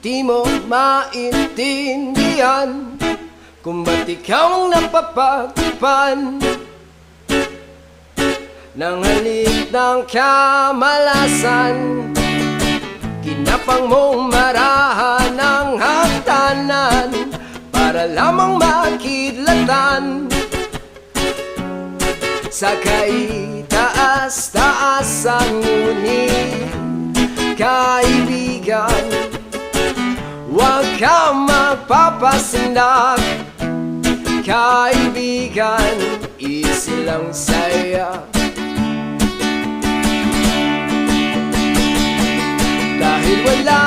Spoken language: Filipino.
Di mo maintindihan kung ba't ikaw ang napapagpan ng halik ng kamalasan. Kinapang mong marahan ng hagdanan para lamang makidlatan sa kaitaas-taasan. Ngunit kaibigan, huwag kang magpapasindak. Kaibigan, easy lang saya. Dahil wala